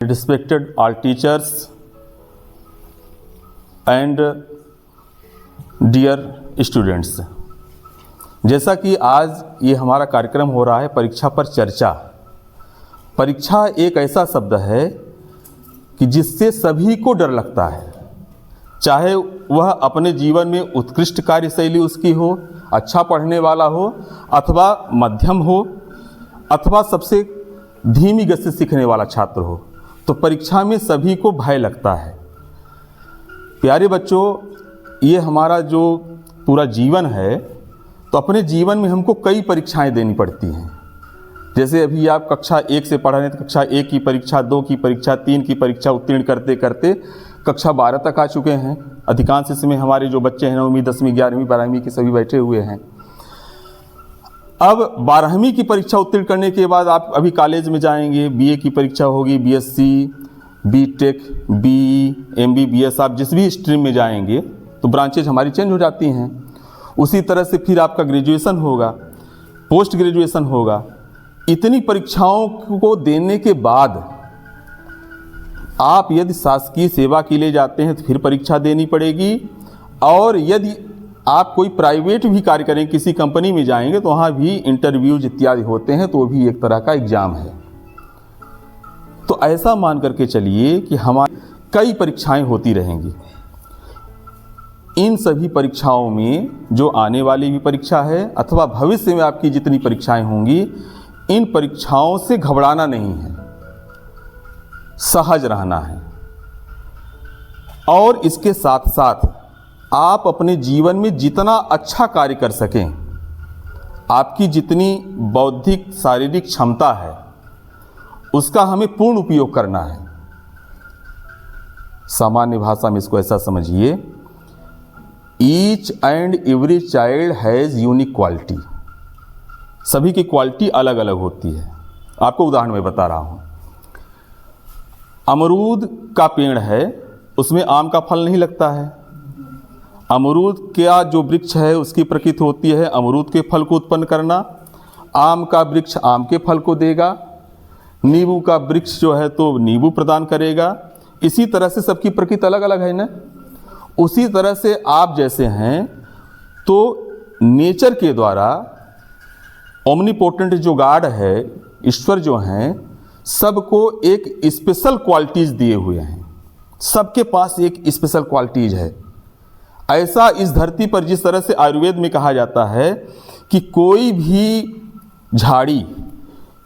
Respected all teachers and dear students, जैसा कि आज ये हमारा कार्यक्रम हो रहा है परीक्षा पर चर्चा। परीक्षा एक ऐसा शब्द है कि जिससे सभी को डर लगता है, चाहे वह अपने जीवन में उत्कृष्ट कार्यशैली उसकी हो, अच्छा पढ़ने वाला हो अथवा मध्यम हो अथवा सबसे धीमी गति से सीखने वाला छात्र हो। तो परीक्षा में सभी को भय लगता है। प्यारे बच्चों, ये हमारा जो पूरा जीवन है, तो अपने जीवन में हमको कई परीक्षाएं देनी पड़ती हैं। जैसे अभी आप कक्षा 1 से पढ़ रहे हैं तो कक्षा 1 की परीक्षा, 2 की परीक्षा, 3 की परीक्षा उत्तीर्ण करते करते कक्षा 12 तक आ चुके हैं। अधिकांश इसमें हमारे जो बच्चे हैं 9वीं 10वीं 11वीं 12वीं के सभी बैठे हुए हैं। अब 12वीं की परीक्षा उत्तीर्ण करने के बाद आप अभी कॉलेज में जाएंगे, बीए की परीक्षा होगी, बीएससी, बीटेक, बीई, एमबीबीएस, आप जिस भी स्ट्रीम में जाएंगे तो ब्रांचेज हमारी चेंज हो जाती हैं। उसी तरह से फिर आपका ग्रेजुएशन होगा, पोस्ट ग्रेजुएशन होगा। इतनी परीक्षाओं को देने के बाद आप यदि शासकीय सेवा के लिए जाते हैं तो फिर परीक्षा देनी पड़ेगी, और यदि आप कोई प्राइवेट भी कार्य करें, किसी कंपनी में जाएंगे तो वहाँ भी इंटरव्यूज इत्यादि होते हैं, तो वो भी एक तरह का एग्ज़ाम है। तो ऐसा मान करके चलिए कि हमारी कई परीक्षाएं होती रहेंगी। इन सभी परीक्षाओं में जो आने वाली भी परीक्षा है अथवा भविष्य में आपकी जितनी परीक्षाएं होंगी, इन परीक्षाओं से घबराना नहीं है, सहज रहना है। और इसके साथ साथ आप अपने जीवन में जितना अच्छा कार्य कर सकें, आपकी जितनी बौद्धिक शारीरिक क्षमता है उसका हमें पूर्ण उपयोग करना है। सामान्य भाषा में इसको ऐसा समझिए, each and every child has unique quality. सभी की क्वालिटी अलग अलग होती है। आपको उदाहरण में बता रहा हूँ। अमरूद का पेड़ है, उसमें आम का फल नहीं लगता है। अमरूद का जो वृक्ष है उसकी प्रकृति होती है अमरूद के फल को उत्पन्न करना। आम का वृक्ष आम के फल को देगा। नींबू का वृक्ष जो है तो नींबू प्रदान करेगा। इसी तरह से सबकी प्रकृति अलग अलग है ना। उसी तरह से आप जैसे हैं तो नेचर के द्वारा ओमनीपोटेंट जो गॉड है, ईश्वर जो हैं, सबको एक स्पेशल क्वालिटीज़ दिए हुए हैं। सबके पास एक स्पेशल क्वालिटीज़ है। ऐसा इस धरती पर जिस तरह से आयुर्वेद में कहा जाता है कि कोई भी झाड़ी,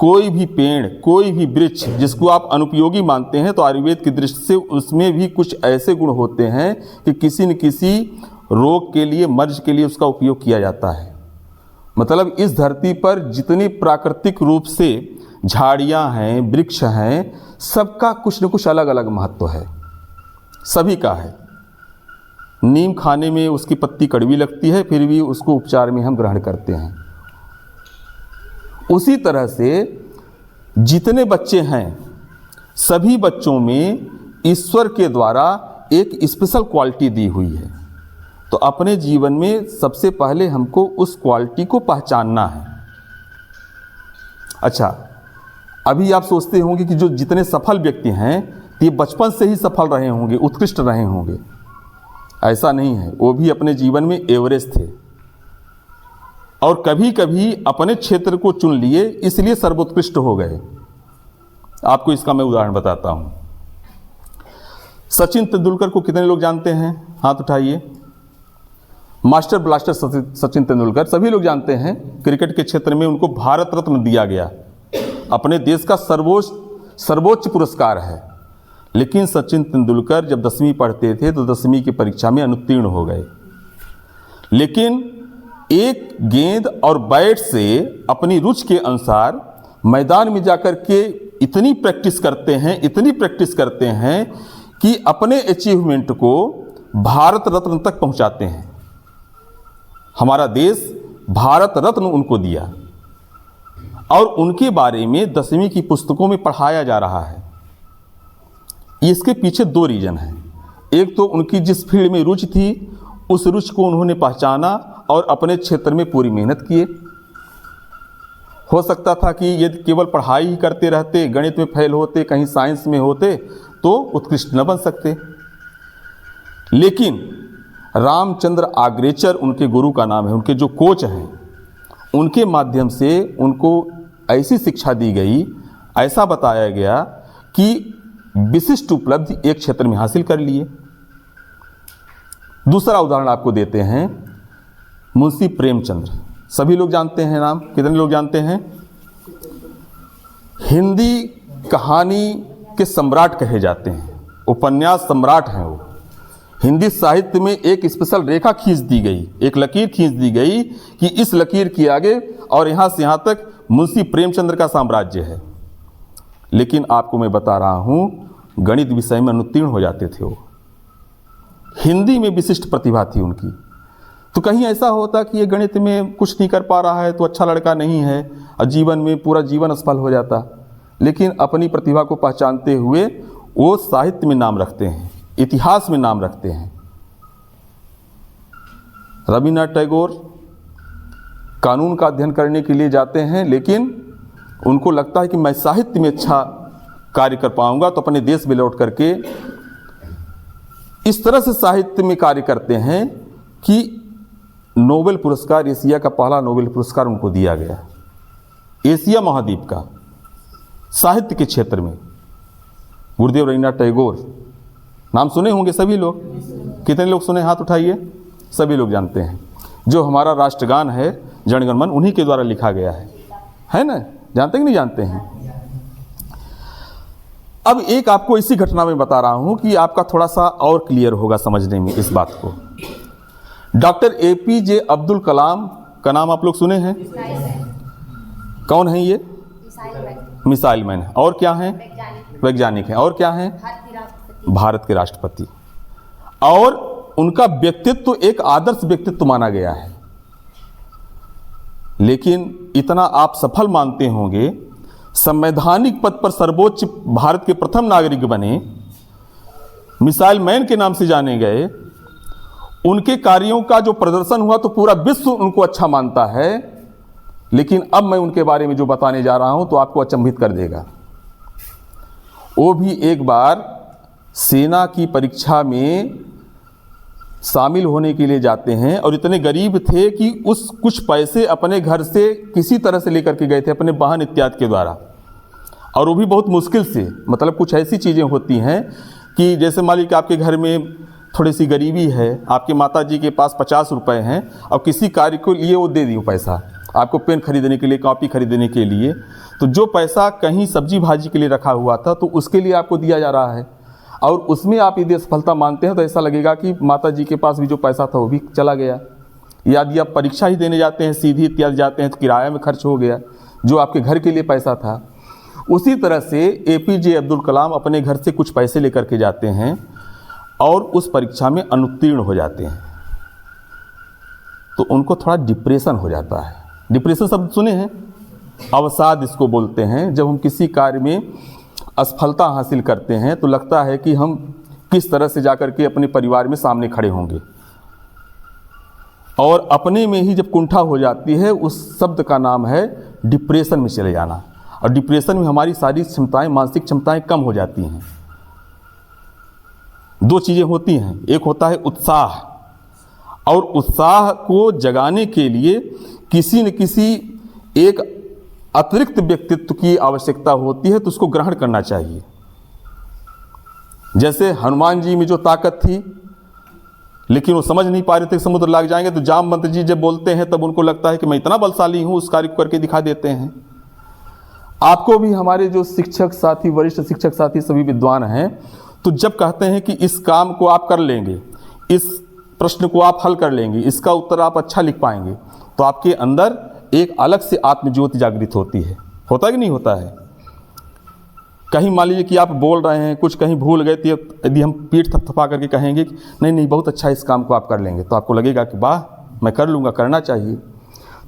कोई भी पेड़, कोई भी वृक्ष जिसको आप अनुपयोगी मानते हैं, तो आयुर्वेद की दृष्टि से उसमें भी कुछ ऐसे गुण होते हैं कि किसी न किसी रोग के लिए, मर्ज के लिए उसका उपयोग किया जाता है। मतलब इस धरती पर जितनी प्राकृतिक रूप से झाड़ियाँ हैं, वृक्ष हैं, सबका कुछ न कुछ अलग अलग महत्व है, सभी का है। नीम खाने में उसकी पत्ती कड़वी लगती है, फिर भी उसको उपचार में हम ग्रहण करते हैं। उसी तरह से जितने बच्चे हैं, सभी बच्चों में ईश्वर के द्वारा एक स्पेशल क्वालिटी दी हुई है। तो अपने जीवन में सबसे पहले हमको उस क्वालिटी को पहचानना है। अच्छा, अभी आप सोचते होंगे कि जो जितने सफल व्यक्ति हैं ये बचपन से ही सफल रहे होंगे, उत्कृष्ट रहे होंगे। ऐसा नहीं है, वो भी अपने जीवन में एवरेज थे और कभी कभी अपने क्षेत्र को चुन लिए, इसलिए सर्वोत्कृष्ट हो गए। आपको इसका मैं उदाहरण बताता हूं। सचिन तेंदुलकर को कितने लोग जानते हैं? हाथ उठाइए। मास्टर ब्लास्टर सचिन तेंदुलकर सभी लोग जानते हैं। क्रिकेट के क्षेत्र में उनको भारत रत्न दिया गया, अपने देश का सर्वोच्च पुरस्कार है। लेकिन सचिन तेंदुलकर जब 10वीं पढ़ते थे तो 10वीं की परीक्षा में अनुत्तीर्ण हो गए। लेकिन एक गेंद और बैट से अपनी रुचि के अनुसार मैदान में जाकर के इतनी प्रैक्टिस करते हैं कि अपने अचीवमेंट को भारत रत्न तक पहुंचाते हैं। हमारा देश भारत रत्न उनको दिया और उनके बारे में 10वीं की पुस्तकों में पढ़ाया जा रहा है। इसके पीछे 2 रीज़न हैं। एक तो उनकी जिस फील्ड में रुचि थी, उस रुचि को उन्होंने पहचाना और अपने क्षेत्र में पूरी मेहनत किए। हो सकता था कि ये केवल पढ़ाई ही करते रहते, गणित में फेल होते, कहीं साइंस में होते तो उत्कृष्ट न बन सकते। लेकिन रामचंद्र आग्रेचर उनके गुरु का नाम है, उनके जो कोच हैं, उनके माध्यम से उनको ऐसी शिक्षा दी गई, ऐसा बताया गया कि विशिष्ट उपलब्धि एक क्षेत्र में हासिल कर लिए। दूसरा उदाहरण आपको देते हैं, मुंशी प्रेमचंद्र, सभी लोग जानते हैं नाम, कितने लोग जानते हैं? हिंदी कहानी के सम्राट कहे जाते हैं, उपन्यास सम्राट हैं वो। हिंदी साहित्य में एक स्पेशल रेखा खींच दी गई, एक लकीर खींच दी गई कि इस लकीर के आगे और यहाँ से यहाँ तक मुंशी प्रेमचंद्र का साम्राज्य है। लेकिन आपको मैं बता रहा हूँ, गणित विषय में अनुत्तीर्ण हो जाते थे वो। हिंदी में विशिष्ट प्रतिभा थी उनकी। तो कहीं ऐसा होता कि ये गणित में कुछ नहीं कर पा रहा है तो अच्छा लड़का नहीं है, और जीवन में पूरा जीवन असफल हो जाता। लेकिन अपनी प्रतिभा को पहचानते हुए वो साहित्य में नाम रखते हैं, इतिहास में नाम रखते हैं। रविन्द्रनाथ टैगोर कानून का अध्ययन करने के लिए जाते हैं, लेकिन उनको लगता है कि मैं साहित्य में अच्छा कार्य कर पाऊंगा, तो अपने देश में लौट करके इस तरह से साहित्य में कार्य करते हैं कि नोबेल पुरस्कार, एशिया का पहला नोबेल पुरस्कार उनको दिया गया, एशिया महाद्वीप का, साहित्य के क्षेत्र में। गुरुदेव रविन्द्रनाथ टैगोर, नाम सुने होंगे सभी लोग, कितने लोग सुने? हाथ उठाइए। सभी लोग जानते हैं। जो हमारा राष्ट्रगान है जन गण मन, उन्हीं के द्वारा लिखा गया है ना? जानते कि नहीं जानते हैं? अब एक आपको इसी घटना में बता रहा हूं कि आपका थोड़ा सा और क्लियर होगा समझने में इस बात को। डॉक्टर APJ अब्दुल कलाम का नाम आप लोग सुने हैं? कौन है ये? Missile man. और क्या हैं? वैज्ञानिक हैं। और क्या हैं? भारत के राष्ट्रपति। और उनका व्यक्तित्व एक आदर्श व्यक्तित्व माना गया है। लेकिन इतना आप सफल मानते होंगे, संवैधानिक पद पर सर्वोच्च भारत के प्रथम नागरिक बने, मिसाइल मैन के नाम से जाने गए, उनके कार्यों का जो प्रदर्शन हुआ तो पूरा विश्व उनको अच्छा मानता है। लेकिन अब मैं उनके बारे में जो बताने जा रहा हूं तो आपको अचंभित कर देगा। वो भी एक बार सेना की परीक्षा में शामिल होने के लिए जाते हैं, और इतने गरीब थे कि उस कुछ पैसे अपने घर से किसी तरह से लेकर के गए थे, अपने वाहन इत्यादि के द्वारा, और वो भी बहुत मुश्किल से। मतलब कुछ ऐसी चीज़ें होती हैं कि जैसे मान लीजिए कि आपके घर में थोड़ी सी गरीबी है, आपके माता जी के पास 50 रुपये हैं, और किसी कार्य को लिए वो दे दी पैसा आपको, पेन खरीदने के लिए, कॉपी खरीदने के लिए। तो जो पैसा कहीं सब्जी भाजी के लिए रखा हुआ था तो उसके लिए आपको दिया जा रहा है, और उसमें आप यदि असफलता मानते हैं तो ऐसा लगेगा कि माता जी के पास भी जो पैसा था वो भी चला गया। यदि आप परीक्षा ही देने जाते हैं, सीधी इत्यादि जाते हैं, तो किराया में खर्च हो गया जो आपके घर के लिए पैसा था। उसी तरह से APJ अब्दुल कलाम अपने घर से कुछ पैसे लेकर के जाते हैं और उस परीक्षा में अनुत्तीर्ण हो जाते हैं। तो उनको थोड़ा डिप्रेशन हो जाता है। डिप्रेशन शब्द सुने हैं? अवसाद इसको बोलते हैं। जब हम किसी कार्य में असफलता हासिल करते हैं तो लगता है कि हम किस तरह से जाकर के अपने परिवार में सामने खड़े होंगे, और अपने में ही जब कुंठा हो जाती है, उस शब्द का नाम है डिप्रेशन में चले जाना। और डिप्रेशन में हमारी शारीरिक क्षमताएं, मानसिक क्षमताएं कम हो जाती हैं। दो चीज़ें होती हैं, एक होता है उत्साह, और उत्साह को जगाने के लिए किसी न किसी एक अतिरिक्त व्यक्तित्व की आवश्यकता होती है, तो उसको ग्रहण करना चाहिए। जैसे हनुमान जी में जो ताकत थी, लेकिन वो समझ नहीं पा रहे थे समुद्र लाग जाएंगे, तो जामवंत जी जब बोलते हैं तब उनको लगता है कि मैं इतना बलशाली हूँ, उस कार्य को करके दिखा देते हैं। आपको भी हमारे जो शिक्षक साथी, वरिष्ठ शिक्षक साथी सभी विद्वान हैं, तो जब कहते हैं कि इस काम को आप कर लेंगे, इस प्रश्न को आप हल कर लेंगे, इसका उत्तर आप अच्छा लिख पाएंगे, तो आपके अंदर एक अलग से आत्मज्योति जागृत होती है। होता है कि नहीं होता है? कहीं मान लीजिए कि आप बोल रहे हैं, कुछ कहीं भूल गए, तो यदि हम पीठ थपथपा करके कहेंगे कि नहीं नहीं बहुत अच्छा इस काम को आप कर लेंगे, तो आपको लगेगा कि वाह मैं कर लूँगा, करना चाहिए।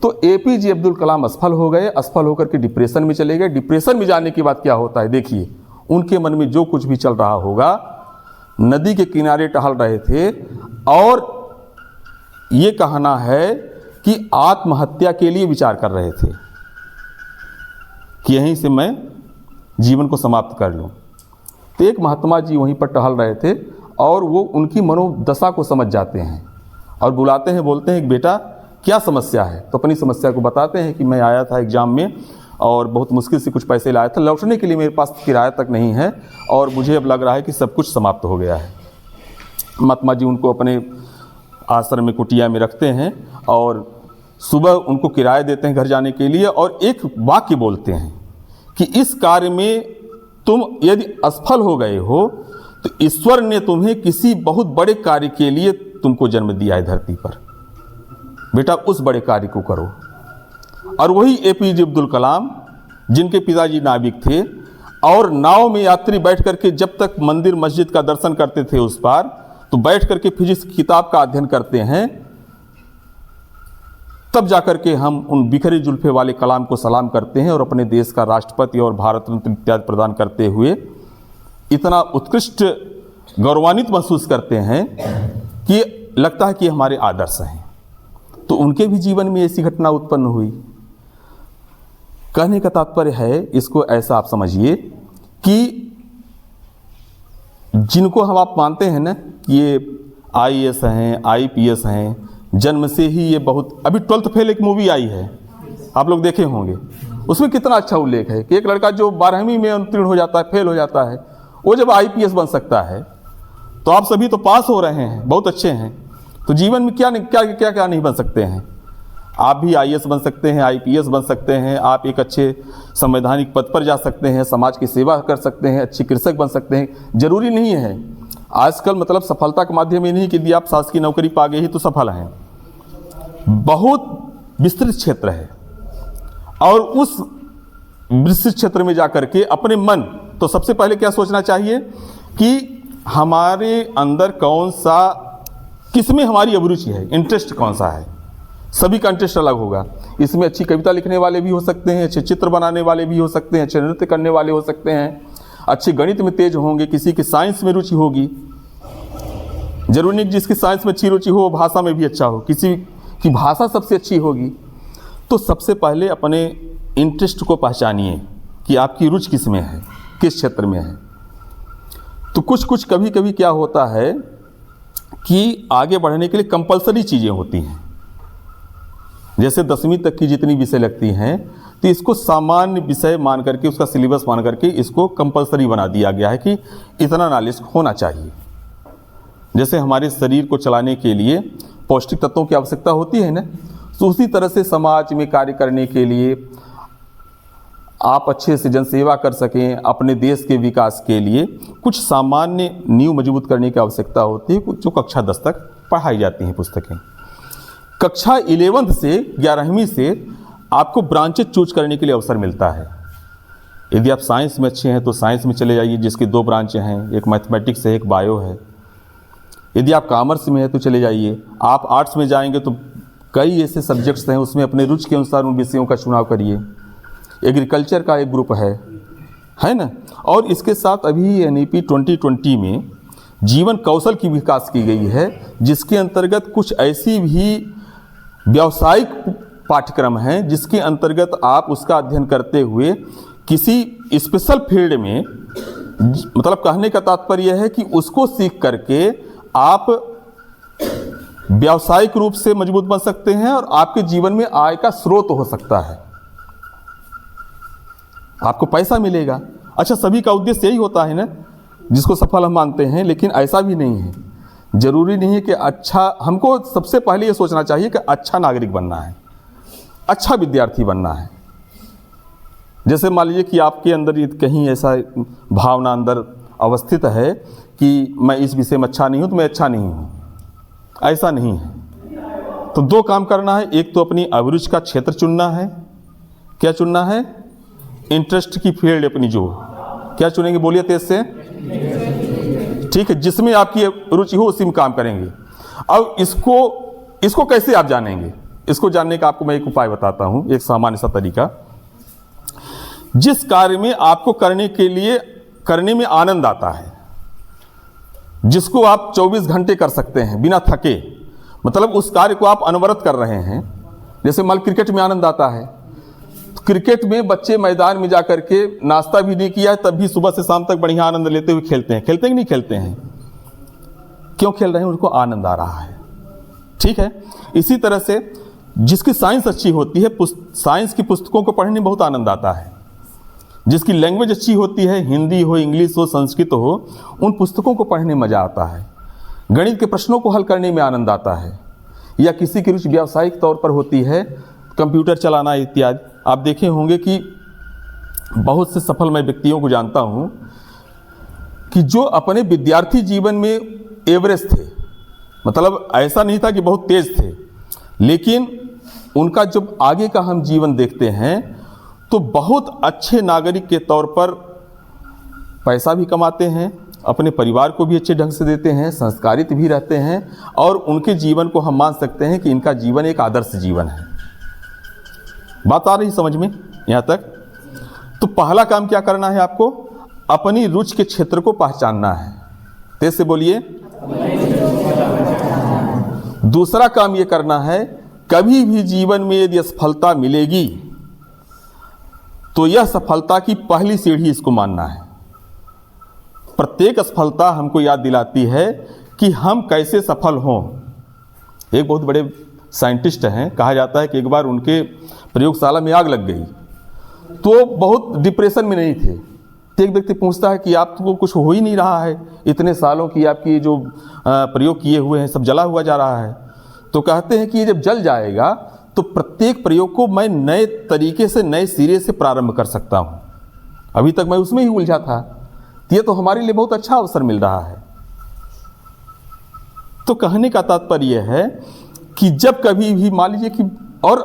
तो APJ अब्दुल कलाम असफल हो गए, असफल होकर के डिप्रेशन में चले गए। डिप्रेशन में जाने के बाद क्या होता है देखिए, उनके मन में जो कुछ भी चल रहा होगा, नदी के किनारे टहल रहे थे, और ये कहना है कि आत्महत्या के लिए विचार कर रहे थे। कि यहीं से मैं जीवन को समाप्त कर लूँ। तो एक महात्मा जी वहीं पर टहल रहे थे और वो उनकी मनोदशा को समझ जाते हैं और बुलाते हैं, बोलते हैं कि बेटा क्या समस्या है। तो अपनी समस्या को बताते हैं कि मैं आया था एग्ज़ाम में और बहुत मुश्किल से कुछ पैसे लाया था, लौटने के लिए मेरे पास किराया तक नहीं है और मुझे अब लग रहा है कि सब कुछ समाप्त हो गया है। महात्मा जी उनको अपने आश्रम में कुटिया में रखते हैं और सुबह उनको किराया देते हैं घर जाने के लिए और एक वाक्य बोलते हैं कि इस कार्य में तुम यदि असफल हो गए हो तो ईश्वर ने तुम्हें किसी बहुत बड़े कार्य के लिए तुमको जन्म दिया है धरती पर, बेटा उस बड़े कार्य को करो। और वही एपीजे अब्दुल कलाम जिनके पिताजी नाविक थे और नाव में यात्री बैठ करके जब तक मंदिर मस्जिद का दर्शन करते थे उस पार, तो बैठ करके फिजिक्स की किताब का अध्ययन करते हैं, तब जाकर के हम उन बिखरे जुल्फे वाले कलाम को सलाम करते हैं और अपने देश का राष्ट्रपति और भारत रत्न इत्यादि प्रदान करते हुए इतना उत्कृष्ट गौरवान्वित महसूस करते हैं कि लगता है कि हमारे आदर्श हैं। तो उनके भी जीवन में ऐसी घटना उत्पन्न हुई। कहने का तात्पर्य है, इसको ऐसा आप समझिए कि जिनको हम आप मानते हैं ना कि ये IAS हैं, IPS हैं, जन्म से ही ये बहुत, अभी 12th फेल एक मूवी आई है, आप लोग देखे होंगे, उसमें कितना अच्छा उल्लेख है कि एक लड़का जो 12वीं में उत्तीर्ण हो जाता है, फेल हो जाता है, वो जब IPS बन सकता है तो आप सभी तो पास हो रहे हैं, बहुत अच्छे हैं, तो जीवन में क्या नहीं बन सकते हैं। आप भी IAS बन सकते हैं, IPS बन सकते हैं, आप एक अच्छे संवैधानिक पद पर जा सकते हैं, समाज की सेवा कर सकते हैं, अच्छे कृषक बन सकते हैं। जरूरी नहीं है आजकल मतलब सफलता के माध्यम ये नहीं कि यदि आप शासकीय नौकरी पा गए ही तो सफल हैं, बहुत विस्तृत क्षेत्र है और उस विस्तृत क्षेत्र में जाकर के अपने मन, तो सबसे पहले क्या सोचना चाहिए कि हमारे अंदर कौन सा, किसमें हमारी अभिरुचि है, इंटरेस्ट कौन सा है। सभी का इंटरेस्ट अलग होगा। इसमें अच्छी कविता लिखने वाले भी हो सकते हैं, अच्छे चित्र बनाने वाले भी हो सकते हैं, अच्छे नृत्य करने वाले हो सकते हैं, अच्छे गणित में तेज होंगे, किसी की साइंस में रुचि होगी। जरूरी नहीं जिसकी साइंस में अच्छी रुचि हो भाषा में भी अच्छा हो, किसी की भाषा सबसे अच्छी होगी। तो सबसे पहले अपने इंटरेस्ट को पहचानिए कि आपकी रुचि किस में है, किस क्षेत्र में है। तो कुछ कभी कभी क्या होता है कि आगे बढ़ने के लिए कंपलसरी चीज़ें होती हैं, जैसे 10वीं तक की जितनी विषय लगती हैं तो इसको सामान्य विषय मान करके, उसका सिलेबस मान करके इसको कंपलसरी बना दिया गया है कि इतना नॉलेज होना चाहिए। जैसे हमारे शरीर को चलाने के लिए पौष्टिक तत्वों की आवश्यकता होती है ना, तो उसी तरह से समाज में कार्य करने के लिए, आप अच्छे से जनसेवा कर सकें, अपने देश के विकास के लिए कुछ सामान्य नींव मजबूत करने की आवश्यकता होती है, जो कक्षा 10 तक पढ़ाई जाती हैं पुस्तकें। कक्षा 11th से 11वीं से आपको ब्रांचेज चूज करने के लिए अवसर मिलता है। यदि आप साइंस में अच्छे हैं तो साइंस में चले जाइए, जिसकी 2 ब्रांचें हैं, एक मैथमेटिक्स है, एक बायो है। यदि आप कॉमर्स में है तो चले जाइए। आप आर्ट्स में जाएंगे तो कई ऐसे सब्जेक्ट्स हैं, उसमें अपने रुचि के अनुसार उन विषयों का चुनाव करिए। एग्रीकल्चर का एक ग्रुप है ना। और इसके साथ अभी NEP 2020 में जीवन कौशल की विकास की गई है, जिसके अंतर्गत कुछ ऐसी भी व्यावसायिक पाठ्यक्रम हैं जिसके अंतर्गत आप उसका अध्ययन करते हुए किसी स्पेशल फील्ड में, मतलब कहने का तात्पर्य है कि उसको सीख करके आप व्यावसायिक रूप से मजबूत बन सकते हैं और आपके जीवन में आय का स्रोत हो सकता है, आपको पैसा मिलेगा। अच्छा, सभी का उद्देश्य यही होता है ना, जिसको सफल हम मानते हैं, लेकिन ऐसा भी नहीं है। जरूरी नहीं है कि अच्छा, हमको सबसे पहले ये सोचना चाहिए कि अच्छा नागरिक बनना है, अच्छा विद्यार्थी बनना है। जैसे मान लीजिए कि आपके अंदर कहीं ऐसा भावना अंदर अवस्थित है कि मैं इस विषय में अच्छा नहीं हूँ तो मैं अच्छा नहीं हूँ, ऐसा नहीं है। तो 2 काम करना है, एक तो अपनी अभिरुचि का क्षेत्र चुनना है। क्या चुनना है? इंटरेस्ट की फील्ड अपनी, जो क्या चुनेंगे, बोलिए तेज से। ठीक है, जिसमें आपकी रुचि हो उसी में काम करेंगे। अब इसको कैसे आप जानेंगे? इसको जानने का आपको मैं एक उपाय बताता हूं, एक सामान्य सा तरीका। जिस कार्य में आपको करने में आनंद आता है, जिसको आप 24 घंटे कर सकते हैं बिना थके, मतलब उस कार्य को आप अनवरत कर रहे हैं। जैसे मान क्रिकेट में आनंद आता है क्रिकेट में बच्चे मैदान में जाकर के नाश्ता भी नहीं किया है तब भी सुबह से शाम तक बढ़िया आनंद लेते हुए खेलते हैं कि नहीं खेलते हैं? क्यों खेल रहे हैं? उनको आनंद आ रहा है। ठीक है, इसी तरह से जिसकी साइंस अच्छी होती है, साइंस की पुस्तकों को पढ़ने में बहुत आनंद आता है। जिसकी लैंग्वेज अच्छी होती है, हिंदी हो, इंग्लिश हो, संस्कृत हो, उन पुस्तकों को पढ़ने में मज़ा आता है। गणित के प्रश्नों को हल करने में आनंद आता है। या किसी की रुचि व्यावसायिक तौर पर होती है, कंप्यूटर चलाना इत्यादि। आप देखे होंगे कि बहुत से सफल मैं व्यक्तियों को जानता हूं कि जो अपने विद्यार्थी जीवन में एवरेज थे, मतलब ऐसा नहीं था कि बहुत तेज थे, लेकिन उनका जब आगे का हम जीवन देखते हैं तो बहुत अच्छे नागरिक के तौर पर पैसा भी कमाते हैं, अपने परिवार को भी अच्छे ढंग से देते हैं, संस्कारित भी रहते हैं, और उनके जीवन को हम मान सकते हैं कि इनका जीवन एक आदर्श जीवन है। बात आ रही समझ में यहाँ तक? तो पहला काम क्या करना है आपको? अपनी रुचि के क्षेत्र को पहचानना है। तेज से बोलिए। दूसरा काम ये करना है, कभी भी जीवन में यदि सफलता मिलेगी तो यह सफलता की पहली सीढ़ी इसको मानना है। प्रत्येक सफलता हमको याद दिलाती है कि हम कैसे सफल हों। एक बहुत बड़े साइंटिस्ट हैं, कहा जाता है कि एक बार उनके प्रयोगशाला में आग लग गई तो बहुत डिप्रेशन में नहीं थे। तो एक व्यक्ति पूछता है कि आपको कुछ हो ही नहीं रहा है, इतने सालों की आपकी जो प्रयोग किए हुए हैं सब जला हुआ जा रहा है। तो कहते हैं कि ये जब जल जाएगा तो प्रत्येक प्रयोग को मैं नए तरीके से, नए सिरे से प्रारंभ कर सकता हूँ। अभी तक मैं उसमें ही उलझा था, ये तो हमारे लिए बहुत अच्छा अवसर मिल रहा है। तो कहने का तात्पर्य है कि जब कभी भी मान लीजिए कि, और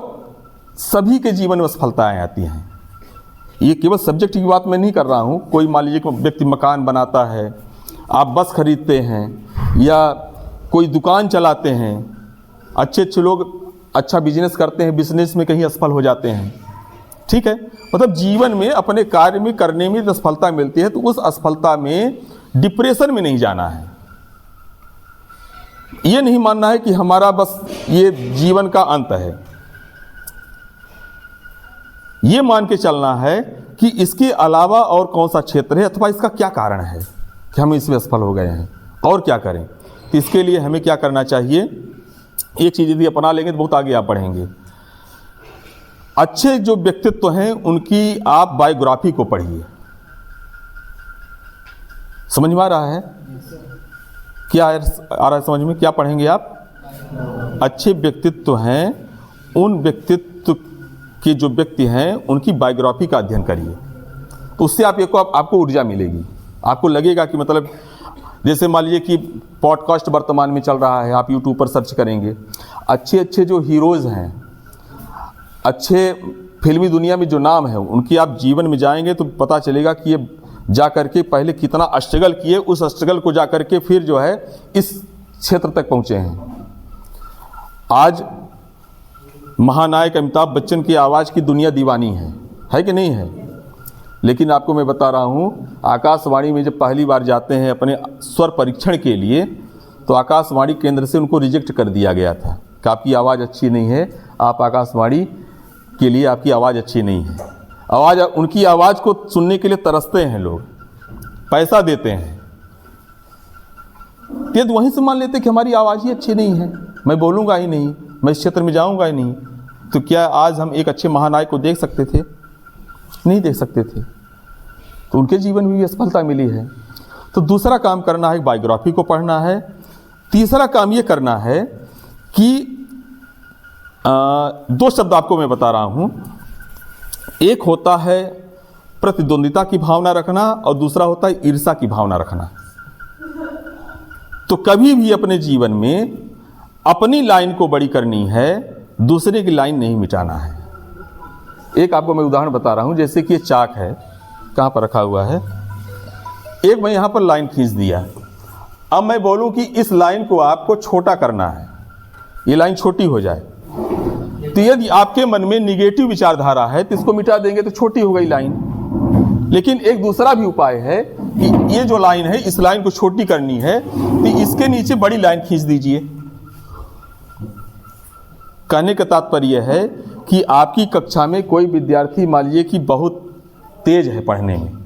सभी के जीवन में सफलताएं आती हैं, ये केवल सब्जेक्ट की बात मैं नहीं कर रहा हूँ। कोई मान लीजिए कि व्यक्ति मकान बनाता है, आप बस खरीदते हैं, या कोई दुकान चलाते हैं, अच्छे लोग अच्छा बिजनेस करते हैं, बिजनेस में कहीं असफल हो जाते हैं। ठीक है, मतलब जीवन में अपने कार्य में करने में जब असफलता मिलती है तो उस असफलता में डिप्रेशन में नहीं जाना है। ये नहीं मानना है कि हमारा बस ये जीवन का अंत है। ये मान के चलना है कि इसके अलावा और कौन सा क्षेत्र है अथवा इसका क्या कारण है कि हम इसमें असफल हो गए हैं, और क्या करें। तो इसके लिए हमें क्या करना चाहिए? एक चीज़ यदि अपना लेंगे तो बहुत आगे आप बढ़ेंगे। अच्छे जो व्यक्तित्व हैं उनकी आप बायोग्राफी को पढ़िए। समझ में आ रहा है? क्या आ रहा है समझ में? क्या पढ़ेंगे आप? अच्छे व्यक्तित्व हैं, उन व्यक्तित्व के जो व्यक्ति हैं उनकी बायोग्राफी का अध्ययन करिए। तो उससे आपको ऊर्जा मिलेगी। आपको लगेगा कि मतलब जैसे मान लीजिए कि पॉडकास्ट वर्तमान में चल रहा है, आप यूट्यूब पर सर्च करेंगे, अच्छे जो हीरोज़ हैं, अच्छे फिल्मी दुनिया में जो नाम है, उनकी आप जीवन में जाएंगे तो पता चलेगा कि ये जा कर के पहले कितना स्ट्रगल किए, उस स्ट्रगल को जा कर के फिर जो है इस क्षेत्र तक पहुँचे हैं। आज महानायक अमिताभ बच्चन की आवाज़ की दुनिया दीवानी है कि नहीं है? लेकिन आपको मैं बता रहा हूँ, आकाशवाणी में जब पहली बार जाते हैं अपने स्वर परीक्षण के लिए तो आकाशवाणी केंद्र से उनको रिजेक्ट कर दिया गया था कि आपकी आवाज़ अच्छी नहीं है, आप आकाशवाणी के लिए आपकी आवाज़ अच्छी नहीं है। उनकी आवाज़ को सुनने के लिए तरसते हैं लोग, पैसा देते हैं। ये तो वहीं से मान लेते कि हमारी आवाज़ ही अच्छी नहीं है, मैं बोलूँगा ही नहीं, मैं इस क्षेत्र में जाऊँगा ही नहीं। तो क्या आज हम एक अच्छे महानायक को देख सकते थे? नहीं देख सकते थे। तो उनके जीवन में भी असफलता मिली है। तो दूसरा काम करना है, बायोग्राफी को पढ़ना है। तीसरा काम ये करना है कि दो शब्द आपको मैं बता रहा हूँ। एक होता है प्रतिद्वंदिता की भावना रखना और दूसरा होता है ईर्ष्या की भावना रखना। तो कभी भी अपने जीवन में अपनी लाइन को बड़ी करनी है, दूसरे की लाइन नहीं मिटाना है। एक आपको मैं उदाहरण बता रहा हूँ, जैसे कि ये चाक है, कहाँ पर रखा हुआ है, एक मैं यहाँ पर लाइन खींच दिया। अब मैं बोलूँ कि इस लाइन को आपको छोटा करना है, ये लाइन छोटी हो जाए, तो यदि आपके मन में निगेटिव विचारधारा है तो इसको मिटा देंगे तो छोटी हो गई लाइन। लेकिन एक दूसरा भी उपाय है कि ये जो लाइन है, इस लाइन को छोटी करनी है तो इसके नीचे बड़ी लाइन खींच दीजिए। कहने का तात्पर्य है कि आपकी कक्षा में कोई विद्यार्थी मान लीजिए कि बहुत तेज है पढ़ने में,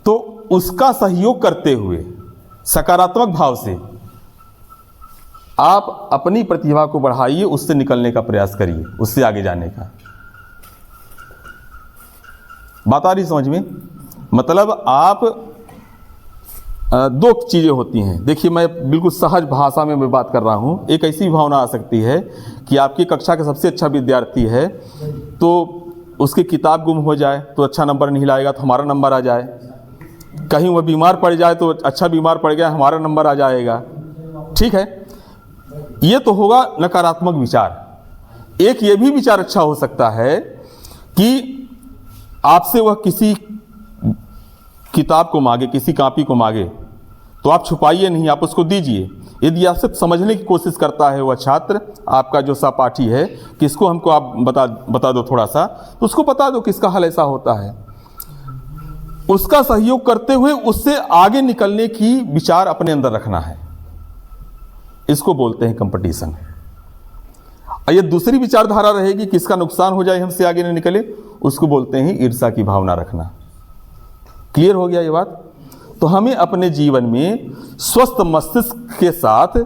तो उसका सहयोग करते हुए सकारात्मक भाव से आप अपनी प्रतिभा को बढ़ाइए, उससे निकलने का प्रयास करिए, उससे आगे जाने का। बात आ रही समझ में? मतलब आप दो चीज़ें होती हैं। देखिए, मैं बिल्कुल सहज भाषा में मैं बात कर रहा हूँ। एक ऐसी भावना आ सकती है कि आपकी कक्षा का सबसे अच्छा विद्यार्थी है, तो उसकी किताब गुम हो जाए तो अच्छा नंबर नहीं लाएगा, तो हमारा नंबर आ जाए। कहीं वह बीमार पड़ जाए तो अच्छा बीमार पड़ गया, हमारा नंबर आ जाएगा। ठीक है, ये तो होगा नकारात्मक विचार। एक ये भी विचार अच्छा हो सकता है कि आपसे वह किसी किताब को मांगे, किसी कॉपी को मांगे, तो आप छुपाइए नहीं, आप उसको दीजिए। यदि आपसे समझने की कोशिश करता है वह छात्र, आपका जो सहपाठी है, किसको हमको आप बता दो थोड़ा सा, तो उसको बता दो किसका हल ऐसा होता है। उसका सहयोग करते हुए उससे आगे निकलने की विचार अपने अंदर रखना है। इसको बोलते हैं कंपटीशन। और ये दूसरी विचारधारा रहेगी, किसका नुकसान हो जाए, हमसे आगे न निकले, उसको बोलते हैं ईर्ष्या की भावना रखना। क्लियर हो गया ये बात? तो हमें अपने जीवन में स्वस्थ मस्तिष्क के साथ,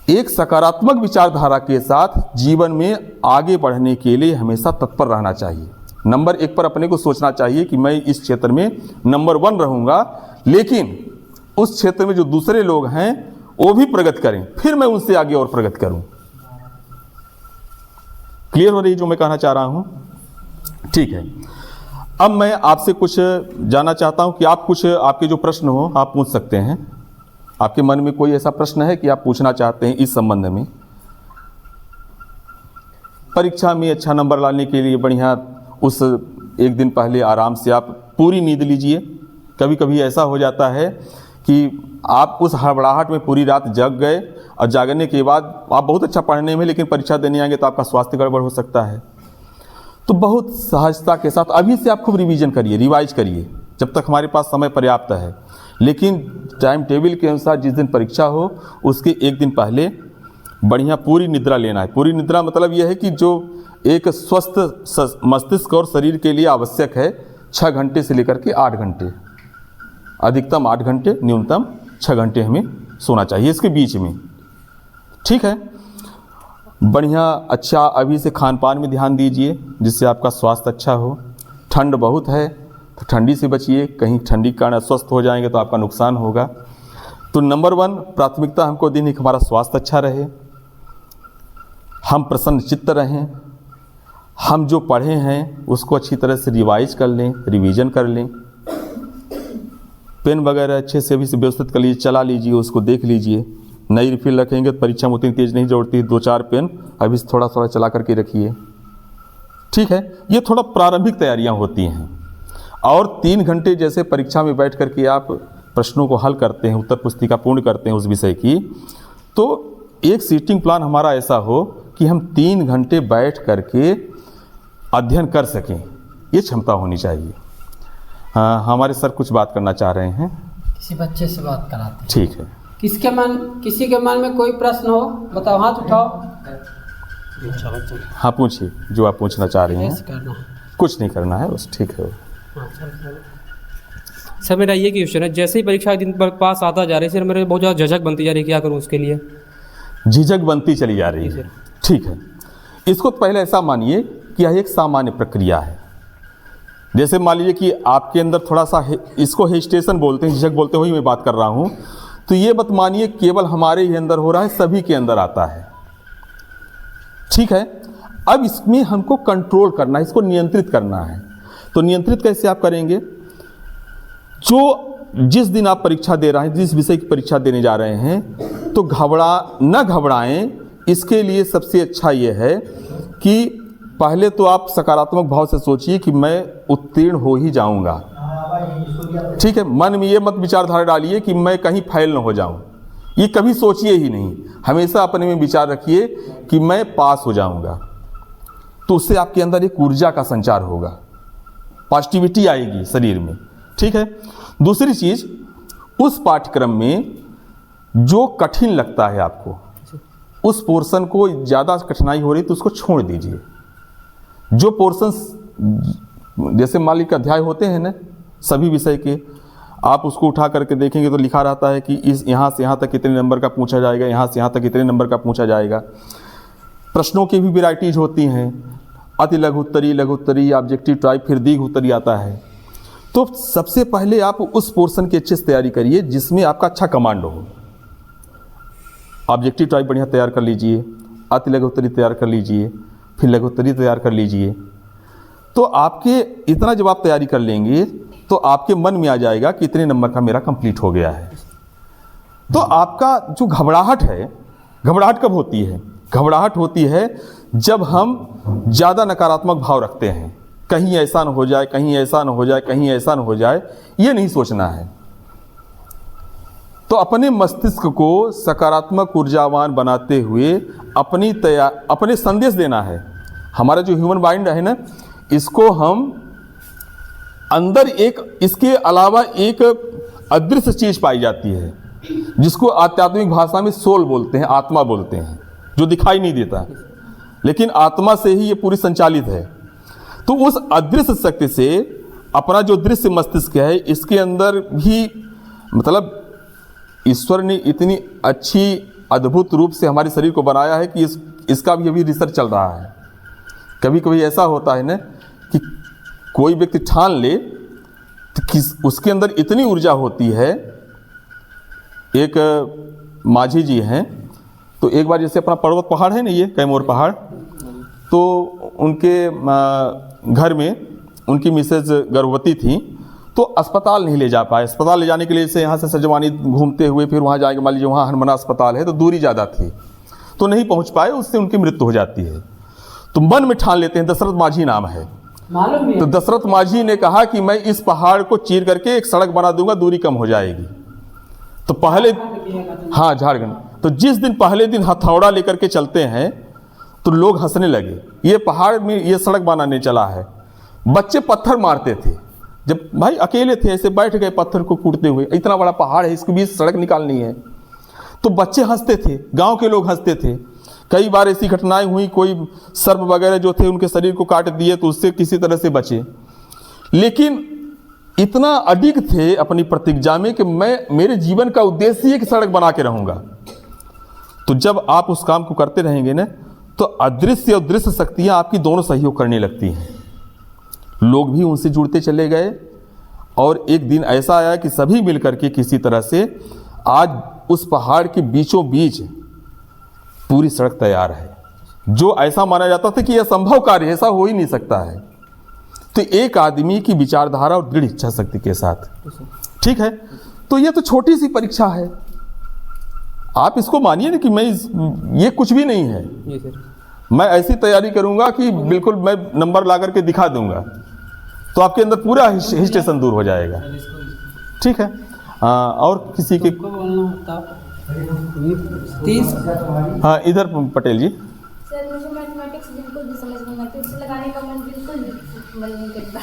एक सकारात्मक विचारधारा के साथ जीवन में आगे बढ़ने के लिए हमेशा तत्पर रहना चाहिए। नंबर 1 पर अपने को सोचना चाहिए कि मैं इस क्षेत्र में नंबर 1 रहूँगा, लेकिन उस क्षेत्र में जो दूसरे लोग हैं वो भी प्रगति करें, फिर मैं उनसे आगे और प्रगति करूं। क्लियर हो रही जो मैं कहना चाह रहा हूं? ठीक है, अब मैं आपसे कुछ जानना चाहता हूं कि आप कुछ, आपके जो प्रश्न हो आप पूछ सकते हैं। आपके मन में कोई ऐसा प्रश्न है कि आप पूछना चाहते हैं इस संबंध में? परीक्षा में अच्छा नंबर लाने के लिए बढ़िया उस एक दिन पहले आराम से आप पूरी नींद लीजिए। कभी कभी ऐसा हो जाता है कि आप उस हड़बड़ाहट में पूरी रात जग गए और जागने के बाद आप बहुत अच्छा पढ़ने में, लेकिन परीक्षा देने आएंगे तो आपका स्वास्थ्य गड़बड़ हो सकता है। तो बहुत सहजता के साथ अभी से आप खूब रिवीजन करिए, रिवाइज करिए, जब तक हमारे पास समय पर्याप्त है। लेकिन टाइम टेबल के अनुसार जिस दिन परीक्षा हो उसके एक दिन पहले बढ़िया पूरी निद्रा लेना है। पूरी निद्रा मतलब यह है कि जो एक स्वस्थ मस्तिष्क और शरीर के लिए आवश्यक है, 6 घंटे से लेकर के 8 घंटे, अधिकतम 8 घंटे, न्यूनतम 6 घंटे हमें सोना चाहिए इसके बीच में। ठीक है, बढ़िया अच्छा अभी से खान पान में ध्यान दीजिए जिससे आपका स्वास्थ्य अच्छा हो। ठंड बहुत है तो ठंडी से बचिए, कहीं ठंडी के कारण अस्वस्थ हो जाएंगे तो आपका नुकसान होगा। तो नंबर 1 प्राथमिकता हमको देनी कि हमारा स्वास्थ्य अच्छा रहे, हम प्रसन्न चित्त रहें, हम जो पढ़े हैं उसको अच्छी तरह से रिवाइज कर लें, रिवीजन कर लें। पेन वगैरह अच्छे से अभी से व्यवस्थित कर लीजिए, चला लीजिए, उसको देख लीजिए। नई रिफिल रखेंगे तो परीक्षा में उतनी तेज नहीं जोड़ती, 2-4 पेन अभी से थोड़ा थोड़ा चला करके रखिए। ठीक है, ये थोड़ा प्रारंभिक तैयारियां होती हैं। और 3 घंटे जैसे परीक्षा में बैठ करके आप प्रश्नों को हल करते हैं, उत्तर पुस्तिका पूर्ण करते हैं उस विषय की, तो एक सीटिंग प्लान हमारा ऐसा हो कि हम 3 घंटे बैठ करके अध्ययन कर सकें, ये क्षमता होनी चाहिए। हाँ, हमारे सर कुछ बात करना चाह रहे हैं। किसी बच्चे से बात कराते हैं। ठीक है, किसी के मन में कोई प्रश्न हो, बताओ, हाथ उठाओ। हाँ पूछिए, जो आप पूछना चाह रही हैं। कुछ नहीं करना है बस, ठीक है। सर मेरा ये क्वेश्चन है, जैसे ही परीक्षा के दिन पर पास आता जा रही है सर, मेरे बहुत ज़्यादा झिझक बनती जा रही है, क्या करूँ उसके लिए? झिझक बनती चली जा रही है, ठीक है। इसको पहले ऐसा मानिए कि यह एक सामान्य प्रक्रिया है। जैसे मान लीजिए कि आपके अंदर थोड़ा सा इसको हेजिटेशन बोलते हैं, झिझक बोलते हुए मैं बात कर रहा हूँ, तो ये मत मानिए केवल हमारे ही अंदर हो रहा है, सभी के अंदर आता है। ठीक है, अब इसमें हमको कंट्रोल करना है, इसको नियंत्रित करना है। तो नियंत्रित कैसे आप करेंगे? जिस दिन आप परीक्षा दे रहे हैं, जिस विषय की परीक्षा देने जा रहे हैं, तो न घबराएं। इसके लिए सबसे अच्छा ये है कि पहले तो आप सकारात्मक भाव से सोचिए कि मैं उत्तीर्ण हो ही जाऊंगा। ठीक है, मन में ये मत विचारधारा डालिए कि मैं कहीं फेल न हो जाऊं, ये कभी सोचिए ही नहीं। हमेशा अपने में विचार रखिए कि मैं पास हो जाऊंगा। तो उससे आपके अंदर एक ऊर्जा का संचार होगा, पॉजिटिविटी आएगी शरीर में। ठीक है, दूसरी चीज, उस पाठ्यक्रम में जो कठिन लगता है आपको, उस पोर्शन को ज़्यादा कठिनाई हो रही तो उसको छोड़ दीजिए। जो पोर्शंस जैसे मान लीजिए अध्याय होते हैं ना सभी विषय के, आप उसको उठा करके देखेंगे तो लिखा रहता है कि इस यहाँ से यहाँ तक कितने नंबर का पूछा जाएगा, यहाँ से यहाँ तक कितने नंबर का पूछा जाएगा। प्रश्नों की भी वेराइटीज होती हैं, अति लघु उत्तरी, लघु उत्तरी, ऑब्जेक्टिव टाइप, फिर दीर्घ उत्तरी आता है। तो सबसे पहले आप उस पोर्शन की अच्छे से तैयारी करिए जिसमें आपका अच्छा कमांड हो। ऑब्जेक्टिव टाइप बढ़िया तैयार कर लीजिए, अति लघु उत्तरी तैयार कर लीजिए, फिर लघु उत्तरी तैयार कर लीजिए। तो आपके इतना जब आप तैयारी कर लेंगे तो आपके मन में आ जाएगा कि इतने नंबर का मेरा कंप्लीट हो गया है। तो आपका जो घबराहट है, घबराहट कब होती है? घबराहट होती है जब हम ज़्यादा नकारात्मक भाव रखते हैं, कहीं ऐसा न हो जाए, कहीं ऐसा न हो जाए, कहीं ऐसा न हो जाए, ये नहीं सोचना है। तो अपने मस्तिष्क को सकारात्मक ऊर्जावान बनाते हुए अपने संदेश देना है। हमारा जो ह्यूमन माइंड है ना, इसको हम अंदर एक इसके अलावा एक अदृश्य चीज पाई जाती है जिसको आध्यात्मिक भाषा में सोल बोलते हैं, आत्मा बोलते हैं, जो दिखाई नहीं देता, लेकिन आत्मा से ही ये पूरी संचालित है। तो उस अदृश्य शक्ति से अपना जो दृश्य मस्तिष्क है, इसके अंदर भी मतलब ईश्वर ने इतनी अच्छी अद्भुत रूप से हमारे शरीर को बनाया है कि इसका भी अभी रिसर्च चल रहा है। कभी कभी ऐसा होता है ना कि कोई व्यक्ति ठान ले तो उसके अंदर इतनी ऊर्जा होती है। एक माझी जी हैं, तो एक बार जैसे अपना पर्वत पहाड़ है ना, ये कैमूर पहाड़, तो उनके घर में उनकी मिसेज गर्भवती थी, तो अस्पताल नहीं ले जा पाए। अस्पताल ले जाने के लिए से यहाँ से सजवानी घूमते हुए फिर वहाँ जाएंगे, मान लीजिए वहाँ हनुमाना अस्पताल है तो दूरी ज़्यादा थी, तो नहीं पहुँच पाए, उससे उनकी मृत्यु हो जाती है। तो मन में ठान लेते हैं, दशरथ माझी नाम है, मालूम है। तो दशरथ माझी ने कहा कि मैं इस पहाड़ को चीर करके एक सड़क बना दूंगा, दूरी कम हो जाएगी। तो पहले, हाँ झारखंड, तो जिस दिन पहले दिन हथौड़ा लेकर के चलते हैं तो लोग हंसने लगे, ये पहाड़ में ये सड़क बनाने चला है। बच्चे पत्थर मारते थे, जब भाई अकेले थे ऐसे बैठ गए पत्थर को कूटते हुए, इतना बड़ा पहाड़ है, इसके बीच सड़क निकालनी है। तो बच्चे हंसते थे, गांव के लोग हंसते थे। कई बार ऐसी घटनाएं हुई, कोई सर्प वगैरह जो थे उनके शरीर को काट दिए तो उससे किसी तरह से बचे, लेकिन इतना अडिग थे अपनी प्रतिज्ञा में कि मेरे जीवन का उद्देश्य ही कि सड़क बना के रहूंगा। तो जब आप उस काम को करते रहेंगे ना, तो अदृश्य और दृश्य शक्तियां आपकी दोनों सहयोग करने लगती हैं। लोग भी उनसे जुड़ते चले गए और एक दिन ऐसा आया कि सभी मिलकर के किसी तरह से आज उस पहाड़ के बीचों बीच पूरी सड़क तैयार है, जो ऐसा माना जाता था कि यह असंभव कार्य है, ऐसा हो ही नहीं सकता है। तो एक आदमी की विचारधारा और दृढ़ इच्छा शक्ति के साथ, ठीक है। तो ये तो छोटी सी परीक्षा है, आप इसको मानिए ना कि ये कुछ भी नहीं है। जी सर। मैं ऐसी तैयारी करूंगा कि बिल्कुल मैं नंबर ला करके दिखा दूंगा, तो आपके अंदर पूरा हिस्टेशन दूर हो जाएगा, ठीक है। और किसी के तुमको बोलना होता 30। हाँ, इधर पटेल जी। सर मुझे मैथमेटिक्स बिल्कुल भी समझ नहीं आती, उसे लगाने का मन बिल्कुल भी मन नहीं करता।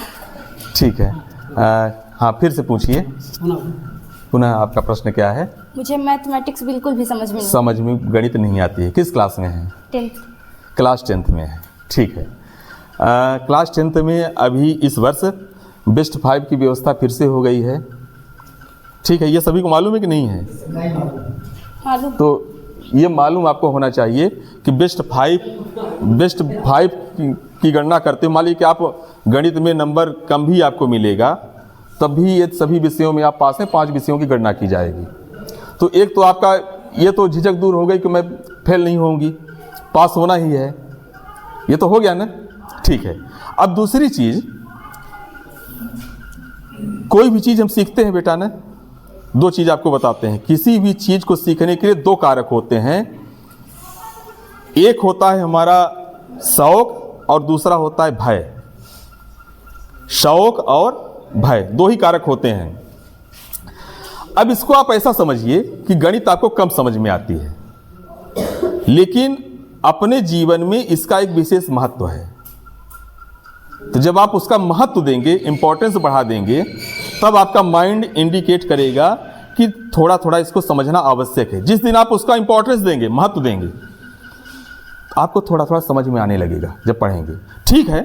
ठीक है, हाँ फिर से पूछिए, पुनः आपका प्रश्न क्या है? मुझे मैथमेटिक्स बिल्कुल भी समझ में नहीं। समझ में गणित नहीं आती है। किस क्लास में है? 10th। क्लास 10th में है, ठीक है। क्लास 10th में अभी इस वर्ष बेस्ट 5 की व्यवस्था फिर से हो गई है, ठीक है। ये सभी को मालूम है कि नहीं है? मालूम। तो ये मालूम आपको होना चाहिए कि बेस्ट 5 की गणना करते मान लीजिए कि आप गणित में नंबर कम भी आपको मिलेगा, तब भी ये सभी विषयों में आप पास हैं, 5 विषयों की गणना की जाएगी। तो एक तो आपका ये तो झिझक दूर हो गई कि मैं फेल नहीं होंगी, पास होना ही है, ये तो हो गया ना, ठीक है। अब दूसरी चीज़, कोई भी चीज़ हम सीखते हैं बेटा ना, 2 चीज़ आपको बताते हैं। किसी भी चीज़ को सीखने के लिए 2 कारक होते हैं, एक होता है हमारा शौक और दूसरा होता है भय। शौक और भय 2 ही कारक होते हैं। अब इसको आप ऐसा समझिए कि गणित आपको कम समझ में आती है, लेकिन अपने जीवन में इसका एक विशेष महत्व है। तो जब आप उसका महत्व देंगे, इंपॉर्टेंस बढ़ा देंगे, तब आपका माइंड इंडिकेट करेगा कि थोड़ा थोड़ा इसको समझना आवश्यक है। जिस दिन आप उसका इंपॉर्टेंस देंगे, महत्व देंगे, तो आपको थोड़ा थोड़ा समझ में आने लगेगा जब पढ़ेंगे। ठीक है,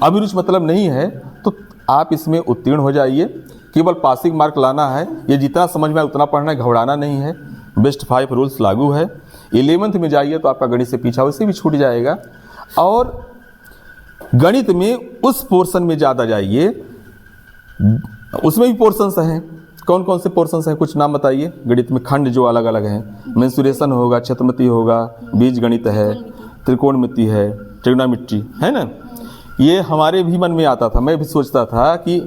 अभिरुचि मतलब नहीं है तो आप इसमें उत्तीर्ण हो जाइए, केवल पासिंग मार्क लाना है। ये जितना समझ में आए उतना पढ़ना है, घबराना नहीं है। बेस्ट 5 रूल्स लागू है। 11th में जाइए तो आपका गणित से पीछा वैसे भी छूट जाएगा। और गणित में उस पोर्शन में ज़्यादा जाइए, उसमें भी पोर्शंस हैं। कौन कौन से पोर्शंस हैं, कुछ नाम बताइए। गणित में खंड जो अलग अलग हैं, मेंसुरेशन होगा, छत्रमति होगा, बीज गणित है, त्रिकोणमिति है, ट्रिग्नोमेट्री है ना। ये हमारे भी मन में आता था, मैं भी सोचता था कि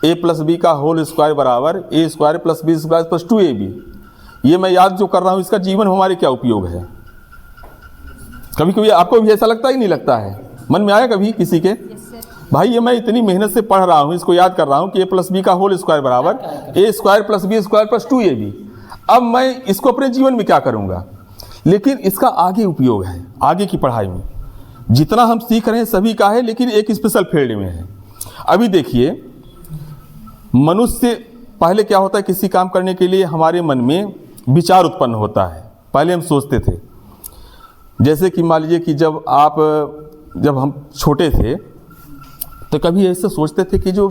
a+b का होल स्क्वायर बराबर a² + b² + 2ab। ये मैं याद जो कर रहा हूँ, इसका जीवन हमारे क्या उपयोग है। कभी कभी आपको भी ऐसा लगता ही नहीं लगता है, मन में आया कभी किसी के? भाई ये मैं इतनी मेहनत से पढ़ रहा हूँ, इसको याद कर रहा हूँ कि a+b का होल स्क्वायर बराबर a² + b² + 2ab। अब मैं इसको अपने जीवन में क्या करूँगा। लेकिन इसका आगे उपयोग है, आगे की पढ़ाई में जितना हम सीख रहे हैं सभी का है, लेकिन एक स्पेशल फील्ड में है। अभी देखिए, मनुष्य पहले क्या होता है, किसी काम करने के लिए हमारे मन में विचार उत्पन्न होता है। पहले हम सोचते थे, जैसे कि मान लीजिए कि जब हम छोटे थे तो कभी ऐसे सोचते थे कि जो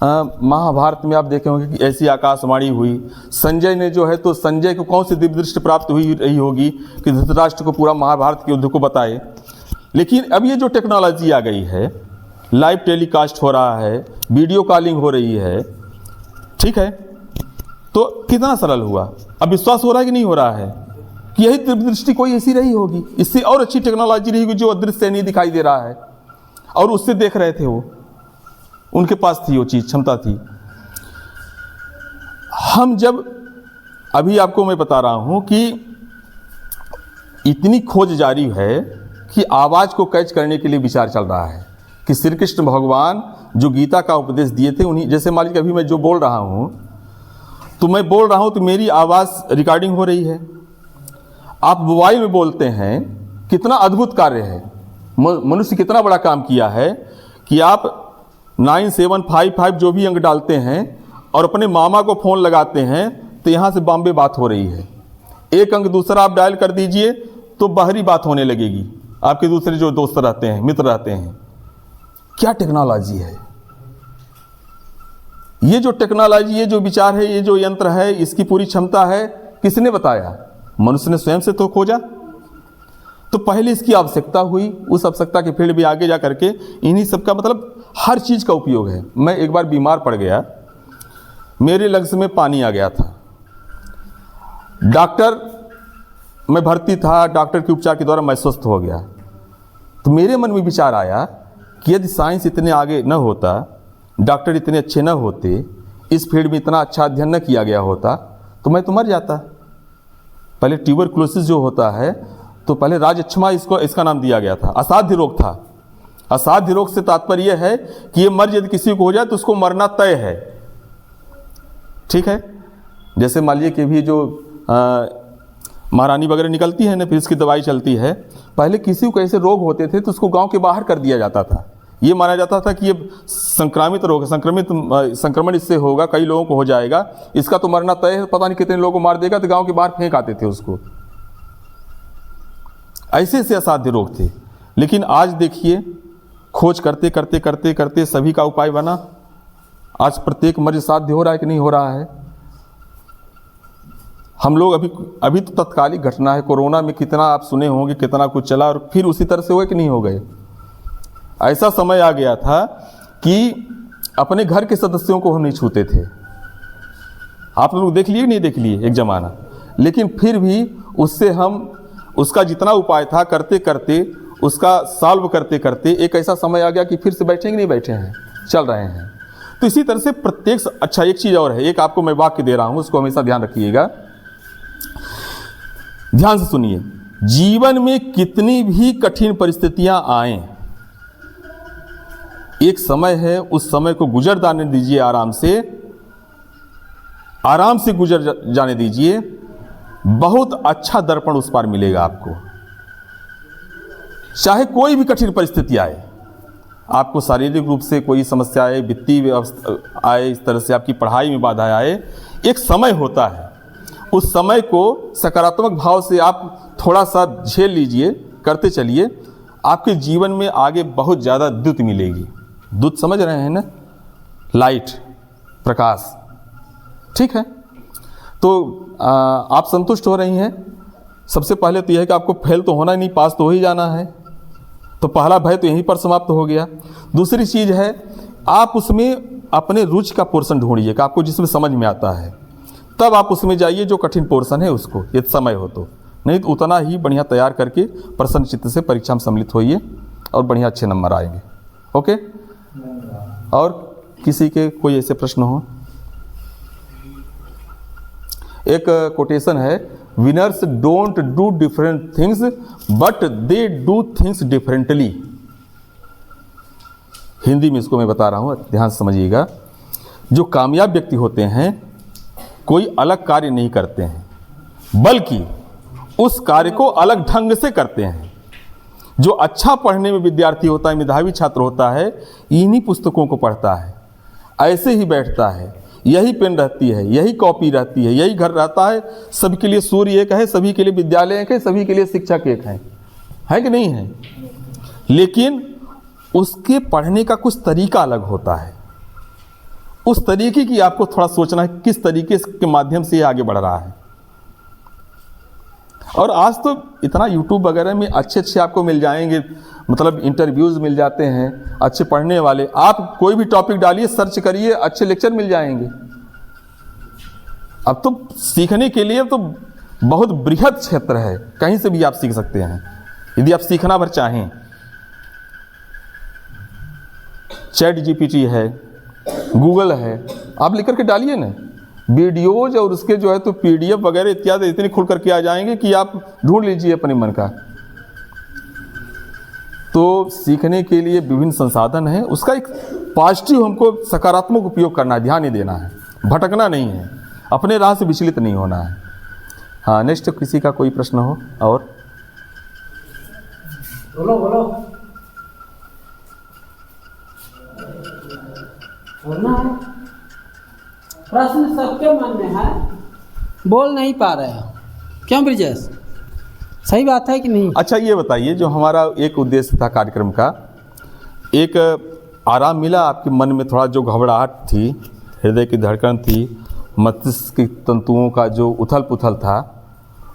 महाभारत में आप देखे होंगे कि ऐसी आकाशवाणी हुई, संजय ने जो है, तो संजय को कौन सी दिव्य दृष्टि प्राप्त हुई रही होगी कि धृतराष्ट्र को पूरा महाभारत के युद्ध को बताए। लेकिन अब ये जो टेक्नोलॉजी आ गई है, लाइव टेलीकास्ट हो रहा है, वीडियो कॉलिंग हो रही है, ठीक है, तो कितना सरल हुआ। अब विश्वास हो रहा है कि नहीं हो रहा है कि यही दिव्य दृष्टि कोई ऐसी रही होगी, इससे और अच्छी टेक्नोलॉजी रही होगी जो अदृश्य से नहीं दिखाई दे रहा है और उससे देख रहे थे, वो उनके पास थी, वो चीज़ क्षमता थी। हम जब अभी आपको मैं बता रहा हूं कि इतनी खोज जारी है कि आवाज़ को कैच करने के लिए विचार चल रहा है कि श्री कृष्ण भगवान जो गीता का उपदेश दिए थे उन्हीं, जैसे मान लीजिए अभी मैं जो बोल रहा हूँ, तो मैं बोल रहा हूँ तो मेरी आवाज़ रिकॉर्डिंग हो रही है। आप मोबाइल में बोलते हैं, कितना अद्भुत कार्य है। मनुष्य कितना बड़ा काम किया है कि आप 9755 जो भी अंक डालते हैं और अपने मामा को फ़ोन लगाते हैं तो यहाँ से बॉम्बे बात हो रही है। एक अंक दूसरा आप डायल कर दीजिए तो बाहरी बात होने लगेगी, आपके दूसरे जो दोस्त रहते हैं, मित्र रहते हैं। क्या टेक्नोलॉजी है ये। जो टेक्नोलॉजी, ये जो विचार है, ये जो यंत्र है, इसकी पूरी क्षमता है, किसने बताया? मनुष्य ने स्वयं से तो खोजा। तो पहले इसकी आवश्यकता हुई, उस आवश्यकता के फील्ड भी आगे जा करके इन्हीं सब का मतलब हर चीज़ का उपयोग है। मैं एक बार बीमार पड़ गया, मेरे लंग्स में पानी आ गया था। मैं भर्ती था, डॉक्टर के उपचार के द्वारा मैं स्वस्थ हो गया। तो मेरे मन में विचार आया कि यदि साइंस इतने आगे न होता, डॉक्टर इतने अच्छे न होते, इस फील्ड में इतना अच्छा अध्ययन न किया गया होता, तो मैं तो मर जाता। पहले ट्यूबरकुलोसिस जो होता है, तो पहले राजक्षमा इसका नाम दिया गया था, असाध्य रोग था। असाध्य रोग से तात्पर्य यह है कि ये मर्ज यदि किसी को हो जाए तो उसको मरना तय है, ठीक है। जैसे मान लीजिए कि भी जो महारानी वगैरह निकलती है ना, फिर इसकी दवाई चलती है। पहले किसी को ऐसे रोग होते थे तो उसको गांव के बाहर कर दिया जाता था। ये माना जाता था कि ये संक्रामित रोग है, संक्रमण इससे होगा, कई लोगों को हो जाएगा, इसका तो मरना तय है, पता नहीं कितने लोगों को मार देगा, तो गांव के बाहर फेंक आते थे उसको। ऐसे ऐसे असाध्य रोग थे। लेकिन आज देखिए, खोज करते करते करते करते सभी का उपाय बना। आज प्रत्येक मर्ज साध्य हो रहा है कि नहीं हो रहा है। हम लोग अभी तो तत्कालिक घटना है, कोरोना में कितना आप सुने होंगे, कितना कुछ चला और फिर उसी तरह से हुए कि नहीं हो गए। ऐसा समय आ गया था कि अपने घर के सदस्यों को हम नहीं छूते थे। आप लोग देख लिए कि नहीं देख लिए एक ज़माना। लेकिन फिर भी उससे हम उसका जितना उपाय था करते करते, उसका सॉल्व करते करते एक ऐसा समय आ गया कि फिर से बैठे कि नहीं बैठे हैं, चल रहे हैं। तो इसी तरह से प्रत्येक, अच्छा एक चीज़ और है, एक आपको मैं वाक्य दे रहा हूँ, उसको हमेशा ध्यान रखिएगा, ध्यान से सुनिए। जीवन में कितनी भी कठिन परिस्थितियां आएं, एक समय है, उस समय को गुजर जाने दीजिए, आराम से गुजर जाने दीजिए। बहुत अच्छा दर्पण उस पार मिलेगा आपको। चाहे कोई भी कठिन परिस्थिति आए, आपको शारीरिक रूप से कोई समस्या आए, वित्तीय व्यवस्था आए, इस तरह से आपकी पढ़ाई में बाधा आए, एक समय होता है। उस समय को सकारात्मक भाव से आप थोड़ा सा झेल लीजिए करते चलिए, आपके जीवन में आगे बहुत ज़्यादा द्युति मिलेगी। द्युत समझ रहे हैं ना, लाइट, प्रकाश, ठीक है। तो आप संतुष्ट हो रही हैं। सबसे पहले तो यह है कि आपको फेल तो होना ही नहीं, पास तो हो ही जाना है, तो पहला भय तो यहीं पर समाप्त हो गया। दूसरी चीज़ है, आप उसमें अपने रुचि का पोर्शन ढूंढिए कि आपको जिसमें समझ में आता है, तब आप उसमें जाइए जो कठिन पोर्शन है उसको, यदि समय हो तो। नहीं तो उतना ही बढ़िया तैयार करके प्रसन्न चित्त से परीक्षा में सम्मिलित होइए और बढ़िया अच्छे नंबर आएंगे। ओके। और किसी के कोई ऐसे प्रश्न हो? एक कोटेशन है, winners don't do different things but they do things differently. Hindi में इसको मैं बता रहा हूँ, ध्यान से समझिएगा। जो कामयाब व्यक्ति होते हैं कोई अलग कार्य नहीं करते हैं, बल्कि उस कार्य को अलग ढंग से करते हैं। जो अच्छा पढ़ने में विद्यार्थी होता है, मेधावी छात्र होता है, इन्हीं पुस्तकों को पढ़ता है, ऐसे ही बैठता है, यही पेन रहती है, यही कॉपी रहती है, यही घर रहता है। सभी के लिए सूर्य एक है, सभी के लिए विद्यालय एक है, सभी के लिए शिक्षक एक है कि नहीं है? लेकिन उसके पढ़ने का कुछ तरीका अलग होता है। उस तरीके की आपको थोड़ा सोचना है, किस तरीके के माध्यम से ये आगे बढ़ रहा है। और आज तो इतना यूट्यूब वगैरह में अच्छे आपको मिल जाएंगे, मतलब इंटरव्यूज़ मिल जाते हैं अच्छे पढ़ने वाले। आप कोई भी टॉपिक डालिए, सर्च करिए, अच्छे लेक्चर मिल जाएंगे। अब तो सीखने के लिए तो बहुत बृहद क्षेत्र है, कहीं से भी आप सीख सकते हैं यदि आप सीखना भर चाहें। चैट जीपीटी है, गूगल है, आप लिख करके डालिए ना वीडियोज, और उसके जो है तो पीडीएफ वगैरह इत्यादि इतनी खुल करके आ जाएंगे कि आप ढूंढ लीजिए अपने मन का। तो सीखने के लिए विभिन्न संसाधन हैं, उसका एक पॉजिटिव हमको सकारात्मक उपयोग करना है, ध्यान ही देना है, भटकना नहीं है, अपने राह से विचलित नहीं होना है। हाँ, नेक्स्ट किसी का कोई प्रश्न हो? और बोलो बोलना है। प्रश्न सबके मन में है, बोल नहीं पा रहे हो, क्यों ब्रिजेश? सही बात है कि नहीं? अच्छा ये बताइए, जो हमारा एक उद्देश्य था कार्यक्रम का, एक आराम मिला आपके मन में? थोड़ा जो घबराहट थी, हृदय की धड़कन थी, मस्तिष्क की तंतुओं का जो उथल पुथल था,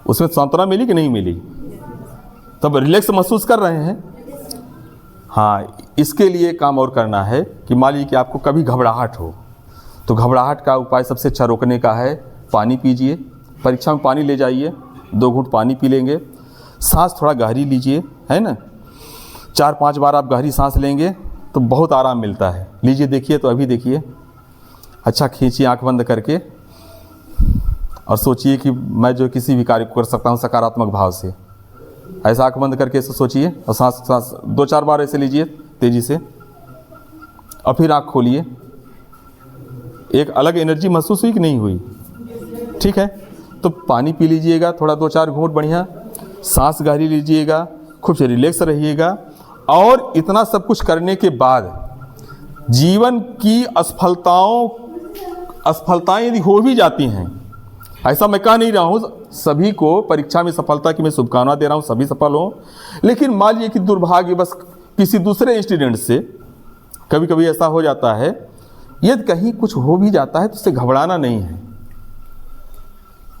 उसमें सांत्वना मिली कि नहीं मिली? तब रिलैक्स महसूस कर रहे हैं? हाँ, इसके लिए काम और करना है कि मान लीजिए कि आपको कभी घबराहट हो, तो घबराहट का उपाय सबसे अच्छा रोकने का है, पानी पीजिए। परीक्षा में पानी ले जाइए, 2 घूंट पानी पी लेंगे, सांस थोड़ा गहरी लीजिए, है ना। 4-5 बार आप गहरी सांस लेंगे तो बहुत आराम मिलता है। लीजिए, देखिए, तो अभी देखिए, अच्छा खींचिए आंख बंद करके और सोचिए कि मैं जो किसी भी कार्य को कर सकता हूँ सकारात्मक भाव से। ऐसा आंख बंद करके ऐसे सोचिए और सांस 2-4 बार ऐसे लीजिए तेज़ी से, और फिर आँख खोलिए। एक अलग एनर्जी महसूस हुई कि नहीं हुई? ठीक है, तो पानी पी लीजिएगा थोड़ा, 2-4 घूंट बढ़िया, सांस गहरी लीजिएगा, खूब से रिलैक्स रहिएगा। और इतना सब कुछ करने के बाद जीवन की असफलताएं यदि हो भी जाती हैं, ऐसा मैं कह नहीं रहा हूँ सभी को परीक्षा में सफलता की मैं शुभकामना दे रहा हूँ, सभी सफल हों, लेकिन मान लीजिए कि दुर्भाग्यवश किसी दूसरे स्टूडेंट से कभी कभी ऐसा हो जाता है, यदि कहीं कुछ हो भी जाता है तो उससे घबराना नहीं है।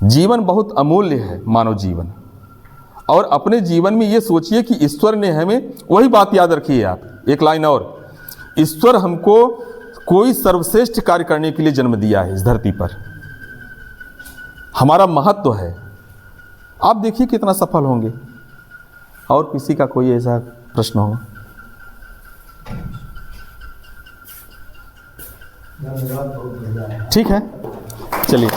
जीवन बहुत अमूल्य है, मानव जीवन, और अपने जीवन में ये सोचिए कि ईश्वर ने हमें, वही बात याद रखिए आप, एक लाइन और, ईश्वर हमको कोई सर्वश्रेष्ठ कार्य करने के लिए जन्म दिया है इस धरती पर, हमारा महत्व है। आप देखिए कितना सफल होंगे। और किसी का कोई ऐसा प्रश्न हो? ठीक है, चलिए।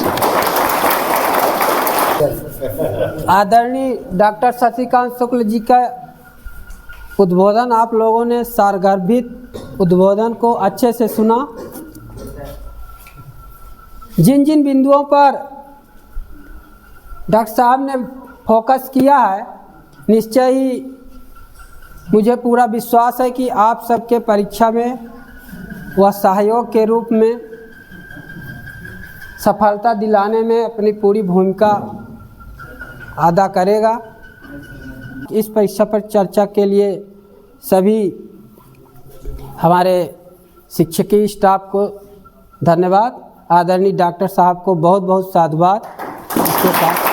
आदरणीय डॉक्टर शशिकांत शुक्ल जी का उद्बोधन आप लोगों ने सारगर्भित उद्बोधन को अच्छे से सुना। जिन जिन बिंदुओं पर डॉक्टर साहब ने फोकस किया है, निश्चय ही मुझे पूरा विश्वास है कि आप सबके परीक्षा में वह सहयोग के रूप में सफलता दिलाने में अपनी पूरी भूमिका अदा करेगा। इस परीक्षा पर चर्चा के लिए सभी हमारे शिक्षकीय स्टाफ को धन्यवाद। आदरणीय डॉक्टर साहब को बहुत बहुत साधुवाद। इसके साथ